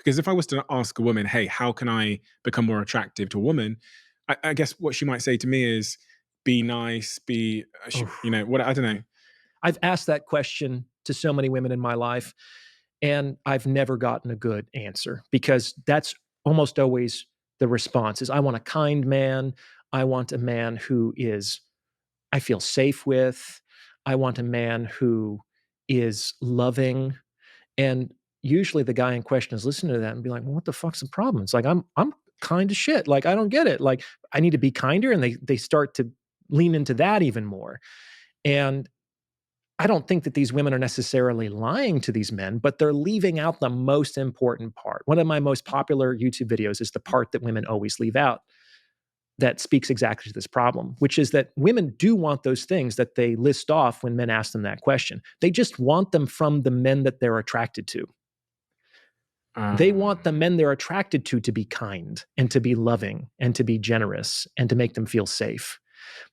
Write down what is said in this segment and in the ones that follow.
Because if I was to ask a woman, hey, how can I become more attractive to a woman? I guess what she might say to me is, be nice, Oh, what, I don't know. I've asked that question to so many women in my life, and I've never gotten a good answer because that's almost always the response is I want a kind man. I want a man who is I feel safe with. I want a man who is loving. And usually the guy in question is listening to that and be like, well, what the fuck's the problem? It's like I'm kind of shit. Like I don't get it. Like I need to be kinder. And they start to lean into that even more. And I don't think that these women are necessarily lying to these men, but they're leaving out the most important part. One of my most popular YouTube videos is the part that women always leave out that speaks exactly to this problem, which is that women do want those things that they list off when men ask them that question. They just want them from the men that they're attracted to. They want the Um, men they're attracted to be kind and to be loving and to be generous and to make them feel safe.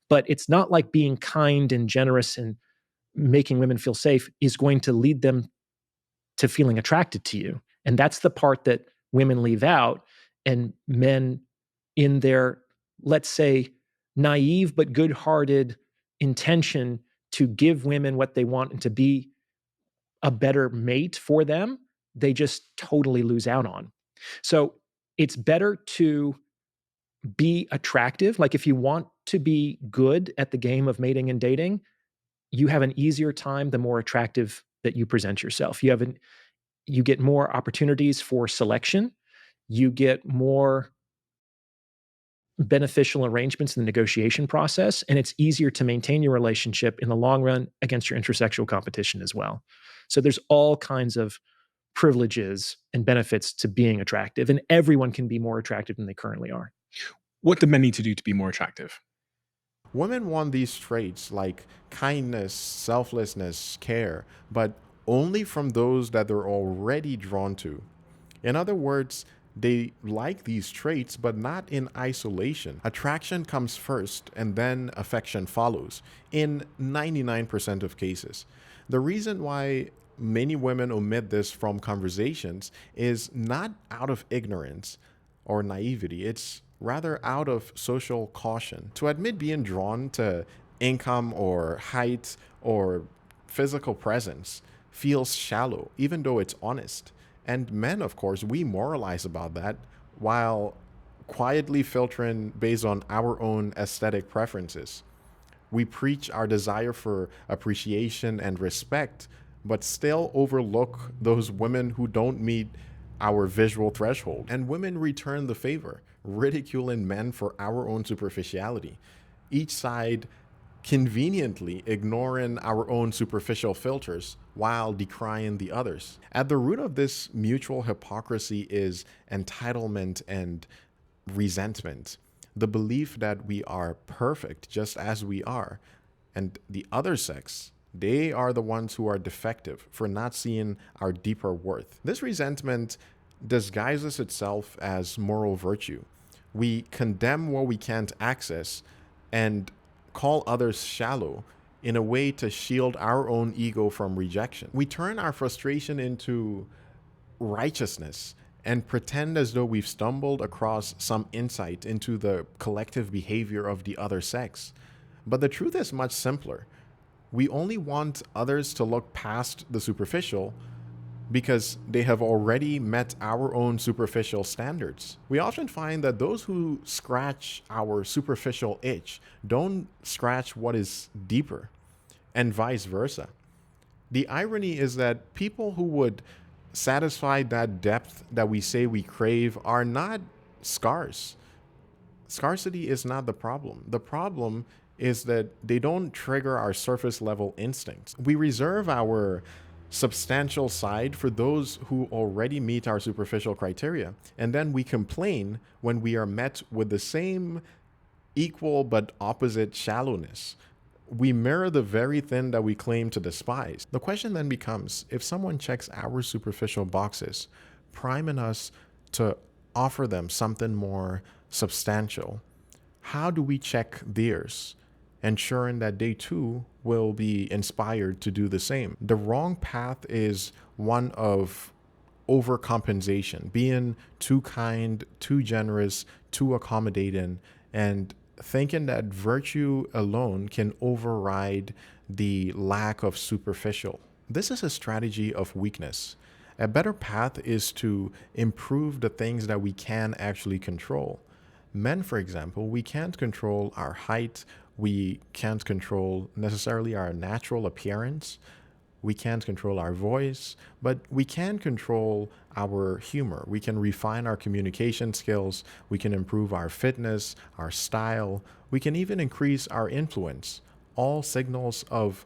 But it's not like being kind and generous and making women feel safe is going to lead them to feeling attracted to you. And that's the part that women leave out. And men, in their, let's say, naive but good hearted intention to give women what they want and to be a better mate for them, they just totally lose out on. So it's better to be attractive. Like if you want to be good at the game of mating and dating, you have an easier time the more attractive that you present yourself. You get more opportunities for selection. You get more beneficial arrangements in the negotiation process, and it's easier to maintain your relationship in the long run against your intersexual competition as well. So there's all kinds of privileges and benefits to being attractive, and everyone can be more attractive than they currently are. what do men need to do to be more attractive? Women want these traits like kindness, selflessness, care, but only from those that they're already drawn to. In other words, they like these traits, but not in isolation. Attraction comes first, and then affection follows, in 99% of cases. The reason why many women omit this from conversations is not out of ignorance or naivety, it's rather out of social caution. To admit being drawn to income or height or physical presence feels shallow, even though it's honest. And men, of course, we moralize about that while quietly filtering based on our own aesthetic preferences. We preach our desire for appreciation and respect, but still overlook those women who don't meet our visual threshold. And women return the favor, ridiculing men for our own superficiality. Each side conveniently ignoring our own superficial filters while decrying the others. At the root of this mutual hypocrisy is entitlement and resentment, the belief that we are perfect just as we are, and the other sex, they are the ones who are defective for not seeing our deeper worth. This resentment disguises itself as moral virtue. We condemn what we can't access and call others shallow in a way to shield our own ego from rejection. We turn our frustration into righteousness and pretend as though we've stumbled across some insight into the collective behavior of the other sex. But the truth is much simpler. We only want others to look past the superficial because they have already met our own superficial standards. We often find that those who scratch our superficial itch don't scratch what is deeper, and vice versa. The irony is that people who would satisfy that depth that we say we crave are not scarce. Scarcity is not the problem. The problem is that they don't trigger our surface level instincts. We reserve our substantial side for those who already meet our superficial criteria. And then we complain when we are met with the same equal but opposite shallowness. We mirror the very thing that we claim to despise. The question then becomes, if someone checks our superficial boxes, priming us to offer them something more substantial, how do we check theirs, ensuring that they too will be inspired to do the same? The wrong path is one of overcompensation, being too kind, too generous, too accommodating, and thinking that virtue alone can override the lack of superficial. This is a strategy of weakness. A better path is to improve the things that we can actually control. Men, for example, we can't control our height, we can't control necessarily our natural appearance, we can't control our voice, but we can control our humor. We can refine our communication skills, we can improve our fitness, our style, we can even increase our influence, all signals of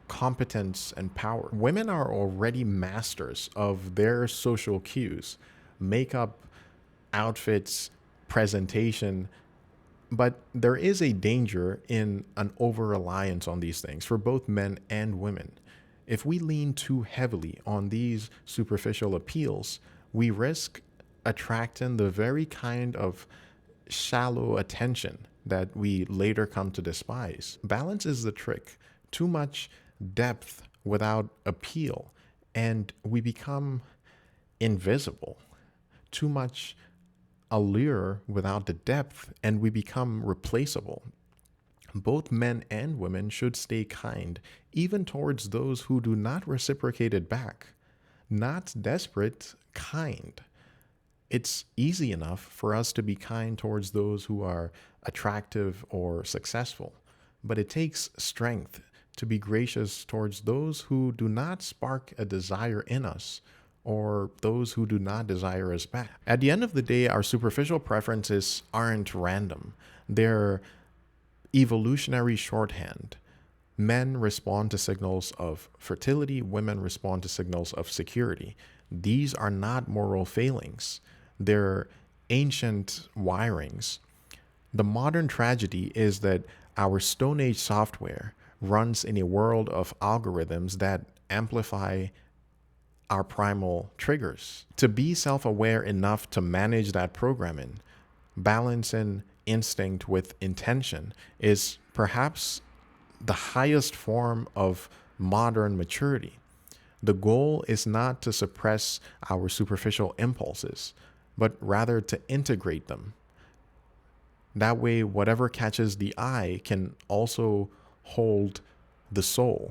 competence and power. Women are already masters of their social cues, makeup, outfits, presentation, but there is a danger in an over reliance on these things for both men and women. If we lean too heavily on these superficial appeals, we risk attracting the very kind of shallow attention that we later come to despise. Balance is the trick. Too much depth without appeal, and we become invisible. Too much allure without the depth, and we become replaceable. Both men and women should stay kind, even towards those who do not reciprocate it back. Not desperate, kind. It's easy enough for us to be kind towards those who are attractive or successful, but it takes strength to be gracious towards those who do not spark a desire in us or those who do not desire us back. At the end of the day, our superficial preferences aren't random. They're evolutionary shorthand. Men respond to signals of fertility, women respond to signals of security. These are not moral failings, they're ancient wirings. The modern tragedy is that our Stone Age software runs in a world of algorithms that amplify our primal triggers. To be self aware enough to manage that programming, balancing instinct with intention, is perhaps the highest form of modern maturity. The goal is not to suppress our superficial impulses, but rather to integrate them. That way, whatever catches the eye can also hold the soul.